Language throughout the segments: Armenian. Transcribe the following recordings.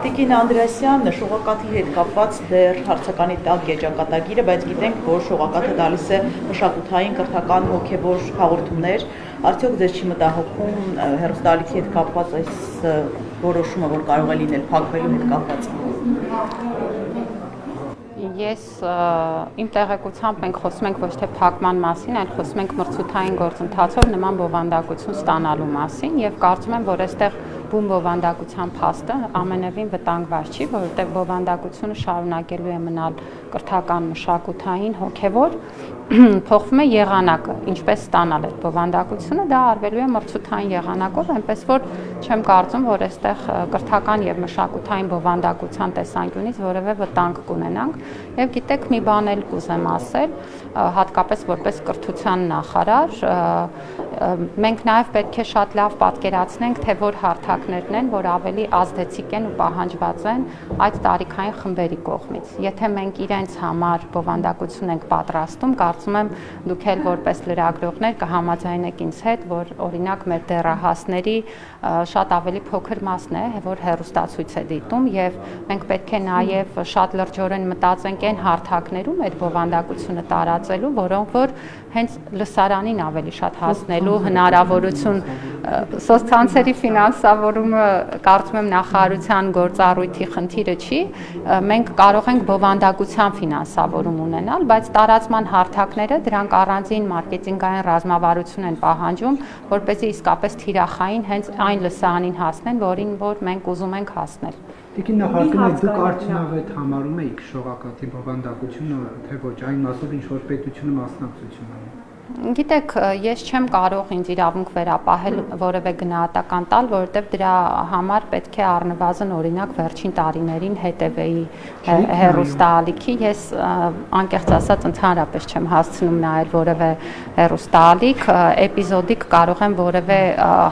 Տիկին Անդրեասյան, շողակաթի հետ կապված դեռ հարցականի տակ է ճակատագիրը, բայց գիտենք, որ շողակաթը տալիս է մշակութային, կրթական, հոգևոր հաղորդումներ, արդյոք ձեզ չի մտահոգում հեռուստաալիքի հետ կապված այս որոշումը, որ կարող է լինել փակվելու հետ կապված։ Ես իմ տեղեկությամբ մենք խոսում ենք ոչ թե փակման մասին, այլ խոսում ենք մրցութային գործընթացով նման բովանդակություն ստանալու մասին եւ կարծում եմ, որ այստեղ բուն բովանդակության փաստը ամենևին վտանգված չի, որովհետեւ բովանդակությունը շարունակելու է մնալ կրթական, մշակութային, հոգևոր, փոխվում է եղանակը, ինչպես ստանալ այդ բովանդակությունը, դա արվելու է մրցութային եղանակով, այնպես որ չեմ կարծում, որ այստեղ կրթական եւ մշակութային բովանդակության տեսանկյունից որևէ վտանգ կունենանք եւ գիտեք մի բան էլ կուզեմ ասել, հատկապես որպես կրթության նախարար, մենք նաեւ պետք է շատ լավ պատկերացնենք, թե որ հարթակներն են, որ ավելի ազդեցիկ են ու պահանջված են այդ տարիքային խմբերի կողմից։ Եթե մենք իրենց համար բովանդակություն ենք պատրաստում, կարծում եմ դուք էլ որպես լրագրողներ կհամաձայնեք ինձ հետ, որ օրինակ մեր դեռահասների շատ ավելի փոքր մասն է, որ հեռուստացույց է դիտում եւ մենք պետք է նաեւ շատ լրջորեն մտածենք այն հարթակներում այդ բովանդակությունը տարածելու, որոնք որ հենց լսարանին ավելի շատ հասնելու հնարավորություն սոցցանցերի ֆինանսավորումը կարծում եմ նախարարության գործառույթի խնդիրը չի, մենք կարող ենք բովանդակության ֆինանսավորում ունենալ, բայց տարածման հարթակները դրանք առանձին մարքեթինգային ռազմավարություն են պահանջում, որպեսզի իսկապես թիրախային հենց այն լսարանին հասնեն, որին որ մենք ուզում ենք հասնել։ Տիկին նախարկում եք դուք արդյունավետ համարում եք շողակաթի բովանդակությունը, թե ոչ, այն մասով ինչ որ պետությունը մասնակցություն ունի։ Գիտեք, ես չեմ կարող ինձ իրավունք վերապահել որևէ գնահատական տալ, որովհետև դրա համար պետք է առնվազն օրինակ վերջին տարիներին հետևեի հեռուստաալիքի, ես անկեղծ ասած ընդհանրապես չեմ հասցնում նայել որևէ հեռուստաալիք, էպիզոդիկ կարող եմ որևէ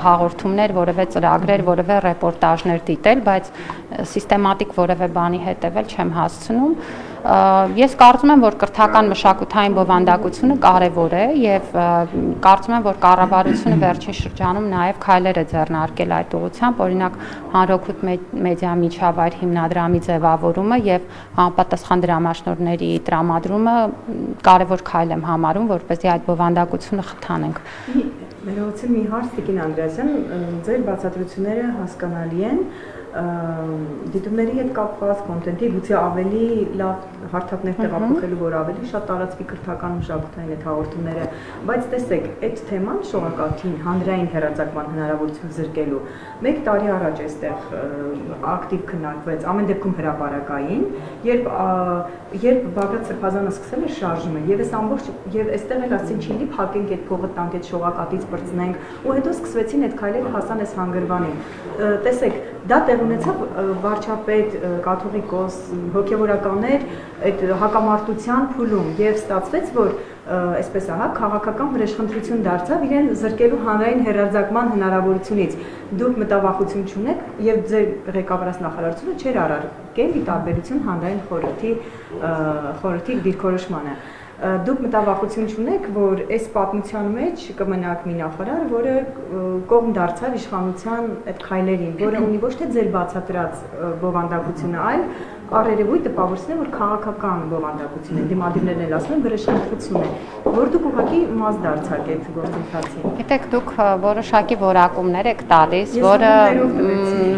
հաղորդումներ, որևէ ծրագրեր, որևէ ռեպորտաժներ դիտել, բայց սիստեմատիկ որևէ բանի հետևել չեմ հասցնում։ Ես կարծում եմ, որ կրթական մշակութային բովանդակությունը կարևոր է եւ կարծում եմ, որ կառավարությունը վերջին շրջանում նաեւ քայլեր է ձեռնարկել այդ ուղղությամբ, օրինակ հանրօգուտ մեդիա միջավայր հիմնադրամի ձևավորումը եւ համապատասխան դրամաշնորհների տրամադրումը կարևոր քայլ եմ համարում, որպեսզի այդ բովանդակությունը խթանենք։ Ներողություն մի հարց Տիկին Անդրեասյան, ձեր բացատրությունները հասկանալի են, դիտումների հետ կապված կոնտենտի գուցե ավելի լավ հարթակներ տեղափոխելու, որ ավելի շատ տարածվի կրթական մշակութային այդ հաղորդումները, բայց տեսեք, այդ թեման շողակաթին հանրային հեռարձակման հնարավորություն զրկելու 1 տարի առաջ այստեղ ակտիվ քննարկվեց, ամեն դեպքում հրապարակային, երբ Բագրատ Սրբազանը սկսել էր շարժումը, եւ այս ամբողջ եւ այստեղ էլ ասին չի լի փակենք այդ փողը տանք այդ շողակաթից բրծնենք, ու հետո սկսվեցին այդ քայլերը հասան այս հանգրվանին։ Տեսեք, դա տեղ ունեցավ վարչապետ, կաթողիկոս, հոգևորականներ այդ հակամարտության փուլում եւ ստացվեց, որ այսպես ահա քաղաքական վրեժխնդրություն դարձավ իրեն զրկելու հանրային հեռարձակման հնարավորությունից։ Դուք մտավախություն չունեք եւ ձեր ղեկավարած նախարարությունը չէր արարել ի տարբերություն հանրային խորհրդի դիրքորոշմանը։ Դուք մտավախություն չունեք, որ այս պատմության մեջ կմնաք մի նախարար, որը կողմ դարձավ իշխանության այդ քայլերին, որը ունի ոչ թե ձեր բացատրած բովանդակությունը, այլ առերևույթ տպավորությունն է, որ քաղաքական բովանդակություն է, դիմադիրներն էլ ասում են վրեժխնդրություն է, որ դուք ուղղակի մաս դարձաք այդ գործընթացին։ Գիտեք, դուք որոշակի որակումներ եք տալիս,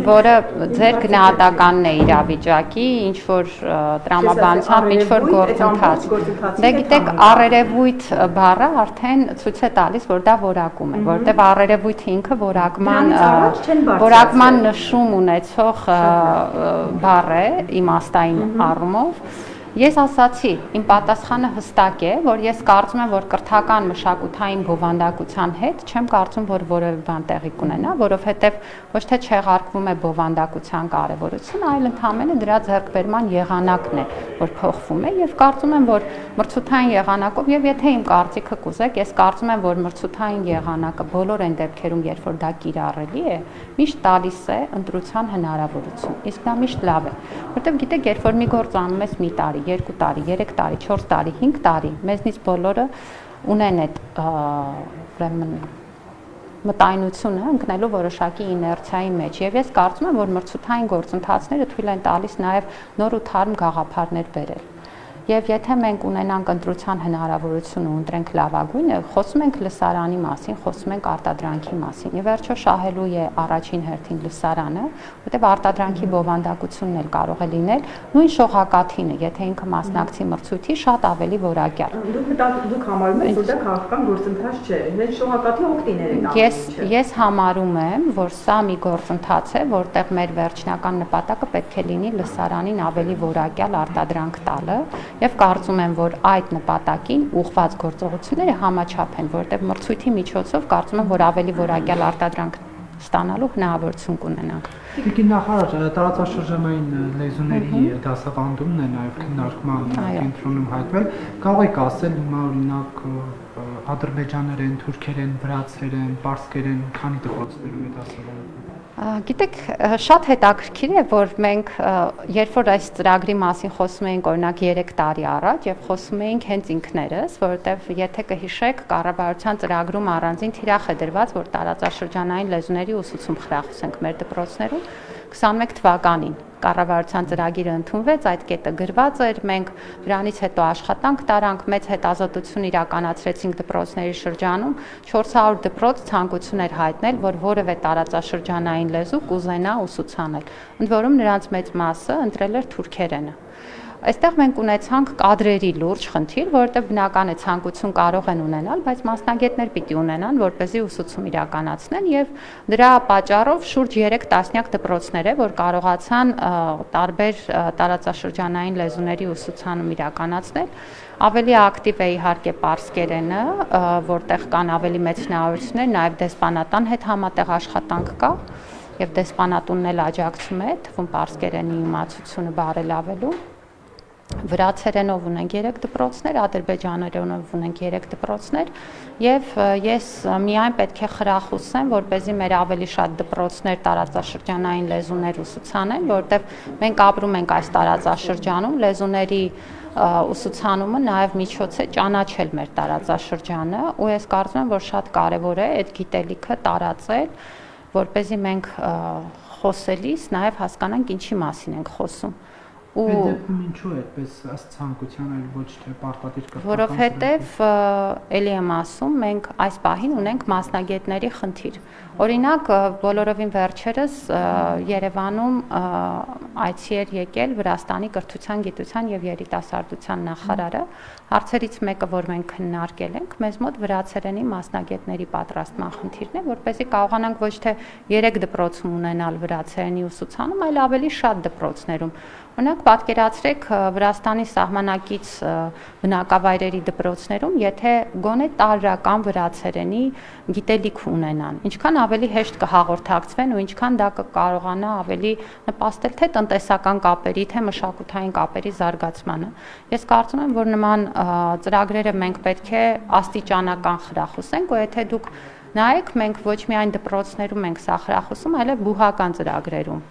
որը ձեր գնահատականն է իրավիճակի, ինչ որ տրամաբանությամբ, ինչ որ գործընթաց։ Դե գիտեք, առերևույթ բառը արդեն ցույց է տալիս, որ դա որակում է, որտեղ առերևույթը ինքը որակման նշում ունեցող բառ է, իմաստային առումով։ Ես ասացի, իմ պատասխանը հստակ է, որ ես կարծում եմ, որ կրթական մշակութային բովանդակության հետ չեմ կարծում, որ որևէ բան տեղի կունենա, որովհետև ոչ թե չեղարկվում է բովանդակության կարևորությունը, այլ ընդհանրապես դրա ձեռքբերման եղանակն է, որ փոխվում է եւ կարծում եմ, որ մրցութային եղանակով եւ եթե իմ կարծիքը կուզեք, ես կարծում եմ, որ մրցութային եղանակը բոլոր այն դեպքերում, երբ որ դա կիրառելի է, միշտ տալիս է ընտրության հնարավորություն։ Իսկ դա միշտ լավ է, որտեղ գիտեք, երբ որ մի գործ անում ես մի տարի 2 տարի, 3 տարի, 4 տարի, 5 տարի, մեզնից բոլորը ունեն այդ ուրեմն մտայնությունը ընկնելու որոշակի իներցիայի մեջ եւ ես կարծում եմ, որ մրցութային գործընթացները թույլ են տալիս նաեւ նոր ու թարմ գաղափարներ բերել։ Եվ եթե մենք ունենանք ընտրության հնարավորություն ու ընտրենք լավագույնը, խոսում ենք լսարանի մասին, խոսում ենք արտադրանքի մասին։ Եվ վերջո շահելու է առաջին հերթին լսարանը, որտեղ արտադրանքի բովանդակությունն էլ կարող է լինել նույն շողակաթինը, եթե ինքը մասնակցի մրցույթի, շատ ավելի որակյալ։ Դուք համարում եք, որ դա քաղաքական գործընթաց չէ, հենց շողակաթի օգտիներ են։ Ես համարում եմ, որ սա մի գործընթաց է, որտեղ մեր վերջնական նպատակը պետք է լինի լսարանին ավելի որակյալ արտադրանք տալը։ Եվ կարծում եմ, որ այդ նպատակին ուղղված գործողությունները համաչափ են, որտեղ մրցույթի միջոցով կարծում եմ, որ ավելի որակյալ արտադրանք ստանալու հնարավորություն կունենանք։ Տիկին նախարար, տարածաշրջանային լեզուների դասավանդումն է նաև քննարկման կենտրոնում հայտնվել։ Կարող եք ասել հիմա օրինակ ադրբեջաներեն, թուրքերեն, վրացերեն, պարսկերեն, քանի դպրոցներում է դասավանդում։ Գիտեք, շատ հետաքրքիր է, որ մենք երբ որ այս ծրագրի մասին խոսում էինք օրինակ 3 տարի առաջ եւ խոսում էինք հենց ինքներս, որովհետեւ եթե կհիշեք, կառավարության ծրագրում առանձին թիրախ է դրված, որ տարածաշրջանային լեզուների ուսուցում խրախուսենք մեր դպրոցներում 21 թվականին կառավարության ծրագիրը ընդունվեց, այդ կետը գրված էր, մենք դրանից հետո աշխատանք տարանք, մեծ հետազոտություն իրականացրեցինք դպրոցների շրջանում, 400 դպրոց ցանկություն էր հայտնել, որ որևէ տարածաշրջանային լեզու կուզենա ուսուցանել, ընդ որում նրանց մեծ մասը ընտրել էր թուրքերենը։ Այստեղ մենք ունեցանք կադրերի լուրջ խնդիր, որովհետև բնական է ցանկություն կարող են ունենալ, բայց մասնագետներ պիտի ունենան, որպեսզի ուսուցում իրականացնեն եւ դրա պատճառով շուրջ 3 տասնյակ դպրոցներ է, որ կարողացան տարբեր տարածաշրջանային լեզուների ուսուցանում իրականացնել։ Ավելի ակտիվ է իհարկե պարսկերենը, որտեղ կան ավելի մեծ հնարավորություններ, նաեւ դեսպանատան հետ համատեղ աշխատանք կա եւ դեսպանատունն էլ աջակցում է թվում պարսկերենի իմացությունը բարելավելու։ Վրացերենով ունենք 3 դպրոցներ, ադրբեջաներենով ունենք 3 դպրոցներ եւ ես միայն պետք է խրախուսեմ, որպեսզի մեր ավելի շատ դպրոցներ տարածաշրջանային լեզուներ ուսուցանեն, որովհետեւ մենք ապրում ենք այս տարածաշրջանում, լեզուների ուսուցանումը նաեւ միջոց է ճանաչել մեր տարածաշրջանը ու ես կարծում եմ, որ շատ կարեւոր է այդ գիտելիքը տարածել, որպեսզի մենք խոսելիս նաեւ հասկանանք ինչի մասին ենք խոսում։ Այդ դեպքում ինչու է այդպես ըստ ցանկության այլ ոչ թե պարտադիր կրթական։ Որովհետև ելի եմ ասում, մենք այս պահին ունենք մասնագետների խնդիր։ Օրինակ, բոլորովին վերջերս Երևանում այցի էր եկել Վրաստանի կրթության, գիտության եւ երիտասարդության նախարարը։ Հարցերից մեկը, որ մենք քննարկել ենք, մեզ մոտ վրացերենի մասնագետների պատրաստման խնդիրն է, որպեսզի կարողանանք ոչ թե 3 դպրոցում ունենալ վրացերենի ուսուցանում, այլ ավելի շատ դպրոցներում։ Օրինակ, պատկերացրեք Վրաստանի սահմանակից բնակավայրերի դպրոցներում, եթե գոնե տարրական վրացերենի գիտելիք ունենան, ինչքան ավելի հեշտ կհաղորդակցվեն ու ինչքան դա կկարողանա ավելի նպաստել թե տնտեսական կապերի, թե մշակութային կապերի զարգացմանը։ Ես կարծում եմ, որ նման ծրագրերը մենք պետք է աստիճանական խրախուսենք, ու եթե դուք նայեք, մենք ոչ միայն դպրոցներում ենք սա խրախուսում, այլև բուհական ծրագրերում։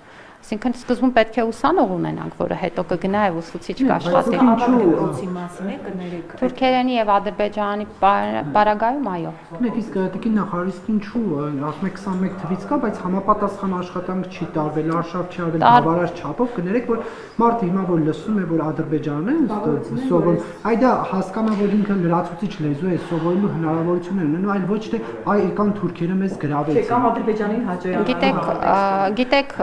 Այսինքն սկզբում պետք է ուսանող ունենանք, որը հետո կգնա եւ ուսուցիչ կաշխատի։ Դպրոցի մասին է կներեք։ Թուրքերենի եւ ադրբեջանի պարագայում այո։ Մենք իսկ տիկին նախարար, իսկ ինչու ասում եք 21 թվից կա, բայց համապատասխան աշխատանք չի տարվել, արշավ չի արվել բավարար չափով, կներեք, որ մարդը հիմա որ լսում է, որ ադրբեջանն է սովորում, այ դա հասկանա, որ ինքը լրացուցիչ լեզու է, սովորելու հնարավորություն է ունենում, այլ ոչ թե այ եկան թուրքերը մեզ գրավեցին։ Կամ ադրբեջանին հաջողական։ Գիտեք,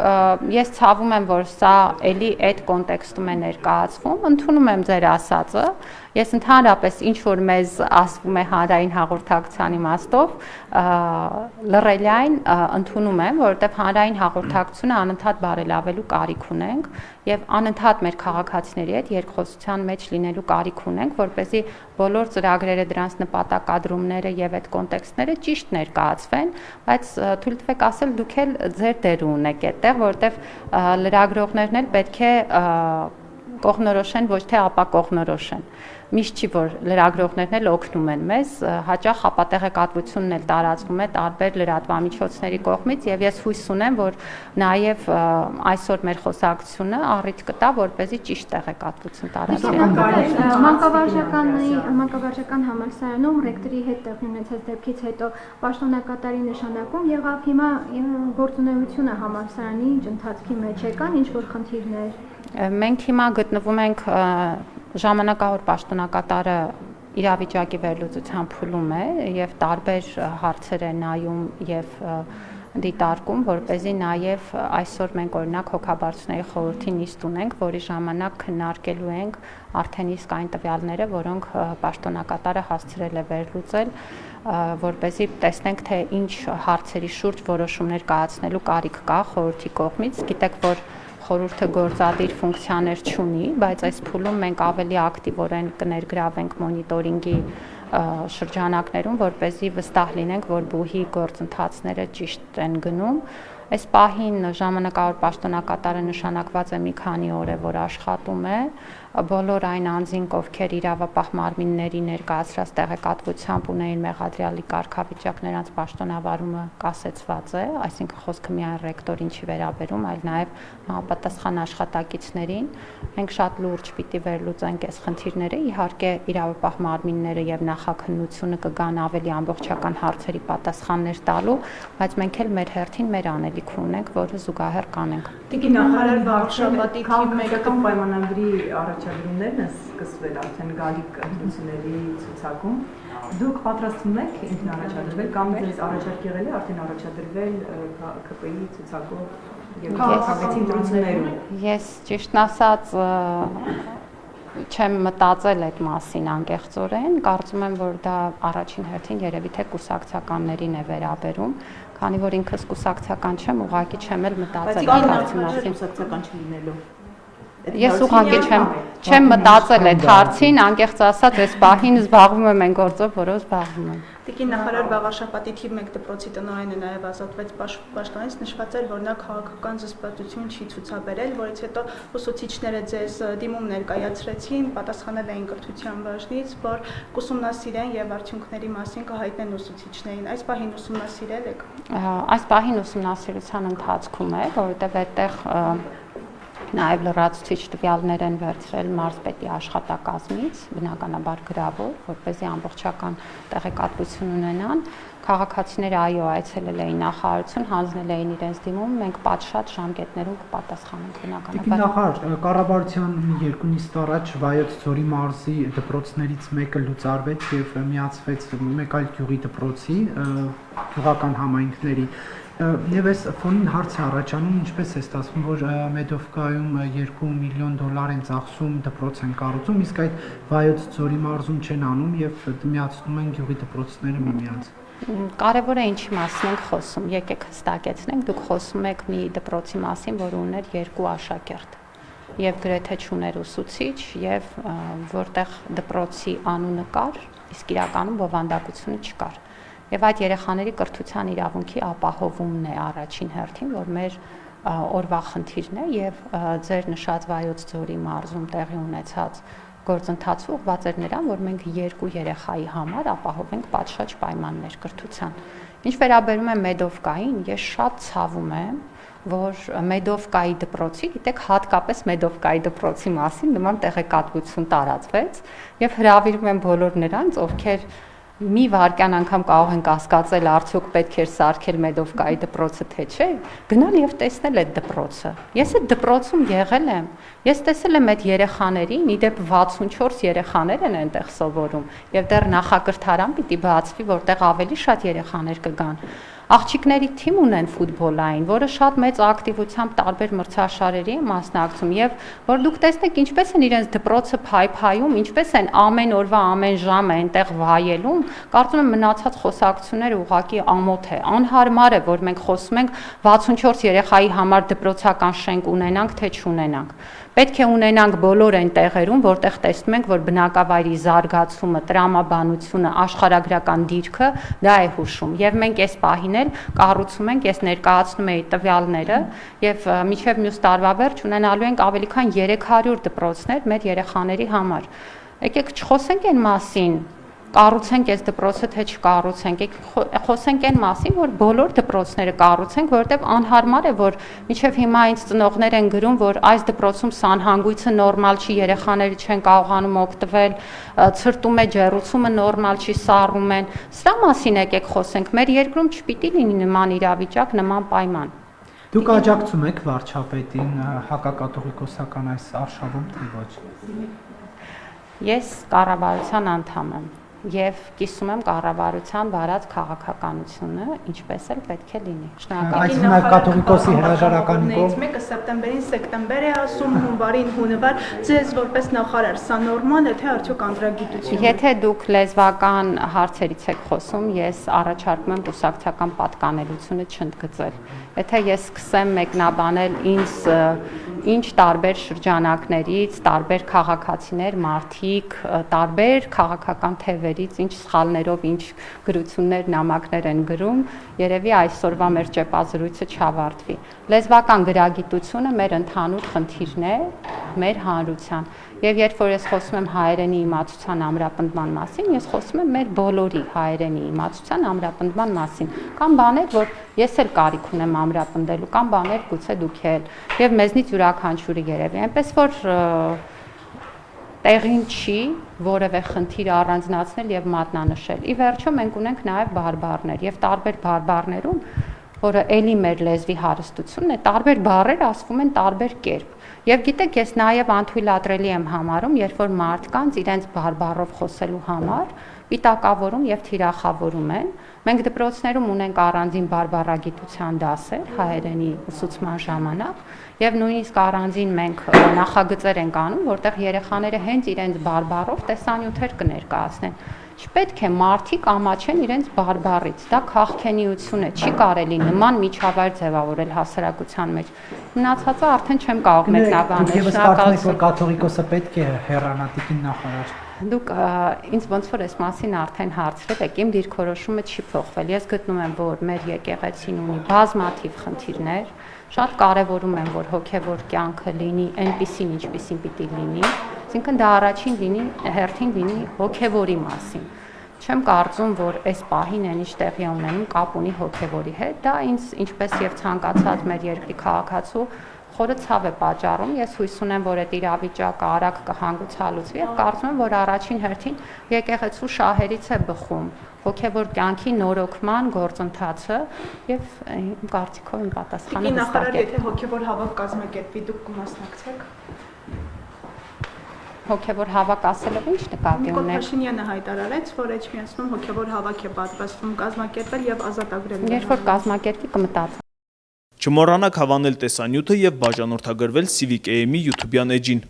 ես ցավում եմ, որ սա էլի այդ կոնտեքստում է ներկայացվում, ընդունում եմ ձեր ասածը, ես ընդհանրապես ինչ որ մեզ ասվում է հանրային հաղորդակցության իմաստով, լռելյայն ընդունում եմ, որովհետև հանրային հաղորդակցությունը անընդհատ բարելավելու կարիք ունենք եւ անընդհատ մեր քաղաքացիների հետ երկխոսության մեջ լինելու կարիք ունենք, որպեսզի բոլոր ծրագրերը, դրանց նպատակադրումները եւ այդ կոնտեքստները ճիշտ ներկայացվեն, բայց թույլ տվեք ասել դուք էլ ձեր դերը ունեք այդտեղ, որովհետև լրագրողներն էլ պետք է կողմնորոշ են, ոչ թե ապակողմնորոշ են։ Միշտ չի, որ լրագրողներն էլ օգնում են մեզ, հաճախ ապատեղեկատվությունն էլ տարածվում է տարբեր լրատվամիջոցների կողմից եւ ես հույս ունեմ, որ նաեւ այսօր մեր խոսակցությունը առիթ կտա, որպեսզի ճիշտ տեղեկատվություն տարածվի։ Մանկավարժական համալսարանում ռեկտորի հետ տեղի ունեցած դեպքից հետո պաշտոնակատարի նշանակում եղավ, հիմա գործունեությունը համալսարանի ընթացքի մեջ եկան, ինչ որ խնդիրներ։ Մենք հիմա գտնվում ենք ժամանակավոր պաշտոնակատարը իրավիճակի վերլուծության փուլում է եւ տարբեր հարցեր է նայում եւ դիտարկում, որպեսզի նաեւ այսօր մենք օրինակ հոգաբարձուների խորհրդի նիստ ունենք, որի ժամանակ քննարկելու ենք արդեն իսկ այն տվյալները, որոնք պաշտոնակատարը հասցրել է վերլուծել, որպեսզի տեսնենք, թե ինչ հարցերի շուրջ որոշումներ կայացնելու կարիք կա խորհրդի կողմից։ Գիտեք, որ խորհուրդը գործադիր ֆունկցիաներ չունի, բայց այս փուլում մենք ավելի ակտիվորեն կներգրավենք մոնիտորինգի շրջանակներում, որպեսզի վստահ լինենք, որ բուհի գործընթացները ճիշտ են գնում։ Այս պահին ժամանակավոր պաշտոնակատարը նշանակված է մի քանի օր է, որ աշխատում է, բոլոր այն անձինք, ովքեր իրավապահ մարմինների ներկայացրած տեղեկատվությամբ ունեին մեղադրյալի կարգավիճակ, նրանց պաշտոնավարումը կասեցված է, այսինքն խոսքը միայն ռեկտորին չի վերաբերում, այլ նաև համապատասխան աշխատակիցներին։ Մենք շատ լուրջ պիտի վերլուծենք այս խնդիրները, իհարկե իրավապահ մարմինները եւ նախաքննությունը կգան ավելի ամբողջական հարցերի պատասխաններ տալու, բայց մենք էլ մեր հերթին մեր անելիք ունենք, որը զուգահեռ կանենք։ Տիկին նախարար վարչապետի քաղաքական պայմանագրի առաջադրումներն է սկսվել արդեն գալիք ընտրությունների ցուցակում։ Դուք պատրաստվում եք ինքն առաջադրվել կամ ձեզ առաջարկ եղել է արդեն առաջադրվել ԿՊ-ի ցուցակով եւ քաղաքացի ընտրություններում։ Ես ճիշտն ասած չեմ մտածել այդ մասին անկեղծորեն, կարծում եմ, որ դա առաջին հերթին երևի թե կուսակցականներին է վերաբերում, քանի որ ինքս կուսակցական չեմ, ուղղակի չեմ էլ մտածել այդ հարցի մասին։ Կուսակցական չլինելու։ Ես ուղղակի չեմ մտածել այդ հարցին, անկեղծ ասած, այս պահին զբաղվում եմ այն գործով, որով զբաղվում եմ։ Տիկին նախարար վաղաշապատի թիվ 1 դպրոցի տնօրենը նաև ազատվեց պաշտոնից, նշված էր, որ նա քաղաքական զսպվածություն չի ցուցաբերել, որից հետո ուսուցիչները ձեզ դիմում ներկայացրեցին, պատասխանել էին կրթության բաժնից, որ կուսումնասիրեն եւ արդյունքների մասին կհայտնեն ուսուցիչներին։ Այս պահին ուսումնասիրել եք։ Այս պահին ուսումնասիրության ընթացքում է, որովհետեւ այդտեղ նաև լրացուցիչ տվյալներ են վերցրել մարզպետի աշխատակազմից, բնականաբար գրավոր, որպեսզի ամբողջական տեղեկատվություն ունենան։ Քաղաքացիները այո այցելել էին նախարարություն, հանձնել էին իրենց դիմում, մենք պատշաճ ժամկետներում կպատասխանենք բնականաբար։ Նախարար, կառավարության երկու նիստ առաջ Վայոց ձորի մարզի դպրոցներից մեկը լուծարվեց եւ միացվեց մեկ այլ գյուղի դպրոցի գյուղական համայնքների։ Եվ այս ֆոնին հարց է առաջանում, ինչպես է ստացվում, որ Մեդովկայում $2 միլիոն են ծախսում, դպրոց են կառուցում, իսկ այդ Վայոց ձորի մարզում չեն անում եւ միացնում են գյուղի դպրոցները միմյանց։ Կարևոր է ինչի մասին ենք խոսում, եկեք հստակեցնենք, դուք խոսում եք մի դպրոցի մասին, որը ուներ 2 աշակերտ եւ գրեթե չուներ ուսուցիչ եւ որտեղ դպրոցի անունը կար, իսկ իրականում բովանդակությունը չկար։ Եվ այդ երեխաների կրթության իրավունքի ապահովումն է առաջին հերթին, որ մեր օրվա խնդիրն է եւ ձեր նշած Վայոց ձորի մարզում տեղի ունեցած գործընթացը ուղղված էր նրան, որ մենք 2 երեխայի համար ապահովենք պատշաճ պայմաններ կրթության։ Ինչ վերաբերում է Մեդովկային, ես շատ ցավում եմ, որ Մեդովկայի դպրոցի, գիտեք, հատկապես Մեդովկայի դպրոցի մասին նման տեղեկատվություն տարածվեց եւ հրավիրում եմ բոլոր նրանց, ովքեր մի վարքյան անգամ կարող են կասկածել, արդյոք պետք էր սարքել Մեդովկայի դպրոցը, թե չէ, գնալ եւ տեսնել այդ դպրոցը։ Ես այդ դպրոցում եղել եմ, ես տեսել եմ այդ երեխաներին, իդեպ 64 երեխաներ են այնտեղ սովորում, եւ դեռ նախակրթարան պիտի բացվի, որտեղ ավելի շատ երեխաներ կգան։ Աղջիկների թիմ ունեն ֆուտբոլային, որը շատ մեծ ակտիվությամբ տարբեր մրցաշարերի է մասնակցում եւ որ դուք տեսնեք ինչպես են իրենց դպրոցը փայփայում, ինչպես են ամեն օրվա ամեն ժամը այնտեղ վայելում, կարծում եմ մնացած խոսակցությունները ուղղակի ամոթ է, անհարմար է, որ մենք խոսում ենք 64 երեխայի համար դպրոցական շենք ունենանք, թե չունենանք։ Պետք է ունենանք բոլոր այն տեղերում, որտեղ տեսնում ենք, որ բնակավայրի զարգացումը, տրամաբանությունը, աշխարհագրական դիրքը դա է հուշում։ Եվ մենք այս պահին էլ կառուցում ենք, ես ներկայացնում էի տվյալները եւ մինչեւ մյուս տարվա վերջ ունենալու ենք ավելի քան 300 դպրոցներ մեր երեխաների համար։ Եկեք չխոսենք այն մասին, կառուցենք այս դպրոցը թե չկառուցենք, խոսենք այն մասին, որ բոլոր դպրոցները կառուցենք, որովհետև անհարմար է, որ մինչև հիմա ինձ ծնողներ են գրում, որ այս դպրոցում սանհանգույցը նորմալ չի, երեխաները չեն կարողանում օգտվել, ցրտում է ջեռուցումը նորմալ չի, սառում են։ Սրա մասին եկեք խոսենք, մեր երկրում չպիտի լինի նման իրավիճակ, նման պայման։ Դուք աջակցում եք վարչապետին հակակաթողիկոսական այս արշավում, թե ոչ։ Ես կառավարության անդամ եմ եւ կիսում եմ կառավարության վարած քաղաքականությունը, ինչպես էլ պետք է լինի։ Այս կաթողիկոսի հրաժարականի կողմ մեկը սեպտեմբերին սեպտեմբեր է ասում, հունվարին հունվար, ձեզ որպես նախարար սա նորմալ է թե արդյոք անդրագիտություն։ Եթե դուք լեզվական հարցերից եք խոսում, ես առաջարկում եմ կուսակցական պատկանելությունը չընդգծել։ Եթե ես սկսեմ մեկնաբանել ինձ ինչ տարբեր շրջանակներից, տարբեր քաղաքացիներ, մարդիկ, տարբեր քաղաքական թևերից ինչ սխալներով, ինչ գրություններ, նամակներ են գրում, երևի այսօրվա մեր ճեպազրույցը չավարտվի։ Լեզվական գրագիտությունը մեր ընդհանուր խնդիրն է, մեր հանրության։ Եվ երբ որ ես խոսում եմ հայերենի իմացության ամրապնդման մասին, ես խոսում եմ մեր բոլորի հայերենի իմացության ամրապնդման մասին։ Կան բաներ, որ ես էլ կարիք ունեմ ամրապնդելու, կան բաներ գուցե դուք էլ, եւ մեզնից յուրաքանչյուրի երևի, այնպես որ տեղին չի որևէ խնդիր առանձնացնել եւ մատնանշել։ Ի վերջո մենք ունենք նաեւ բարբառներ եւ տարբեր բարբառներում, որը ելի մեր լեզվի հարստությունն է, տարբեր բառեր ասվում են տարբեր կերպ։ Եվ գիտեք, ես նաև անթույլատրելի եմ համարում, երբ որ մարդկանց իրենց բարբառով խոսելու համար պիտակավորում եւ թիրախավորում են։ Մենք դպրոցներում ունենք առանձին բարբառագիտության դասեր հայերենի ուսուցման ժամանակ եւ նույնիսկ առանձին մենք նախագծեր ենք անում, որտեղ երեխաները հենց իրենց բարբառով տեսանյութեր կներկայացնեն։ Չպետք է մարդիկ ամաչեն իրենց բարբառից, դա քաղաքենիություն է, չի կարելի նման միջավայր ձևավորել հասարակության մեջ։ Մնացածը արդեն չեմ կարող մեկնաբանել։ Եվ կարծում եք, որ կաթողիկոսը պետք է հեռանա տիկին նախարար։ Դուք ինձ ոնց որ այս մասին արդեն հարցրել եք, իմ դիրքորոշումը չի փոխվել։ Ես գտնում եմ, որ մեր եկեղեցին ունի բազմաթիվ խնդիրներ, շատ կարևորում եմ, որ հոգևոր կյանքը լինի այնպիսին, ինչպիսին պիտի լինի, այսինքն դա առաջին հերթին լինի հոգևորի մասին։ Չեմ կարծում, որ այս պահին այն ինչ տեղի է ունենում կապ ունի հոգևորի հետ, դա ինձ ինչպես եւ ցանկացած մեր երկրի քաղաքացու խորը ցավ է պատճառում։ Ես հույս ունեմ, որ այդ իրավիճակը արագ կհանգուցալուծվի եւ կարծում եմ, որ առաջին հերթին եկեղեցու շահերից է բխում հոգևոր կյանքի նորոգման գործընթացը եւ իմ կարծիքով իմ պատասխանը հստակ է։ Եթե հոգևոր հավաք կազմակերպվի, դուք կմասնակցեք։ Հոգևոր հավաք ասելով ինչ նկատի ունեք։ Փաշինյանը հայտարարեց, որ Էջմիածնում հոգևոր հավաք է պատրաստվում կազմակերպել եւ ազատագրել։ Երբ որ կազմակերպի կմտածեմ։ Չմոռանաք հավանել տեսանյութը եւ բաժանորդագրվել Civic AM-ի YouTube-յան էջին։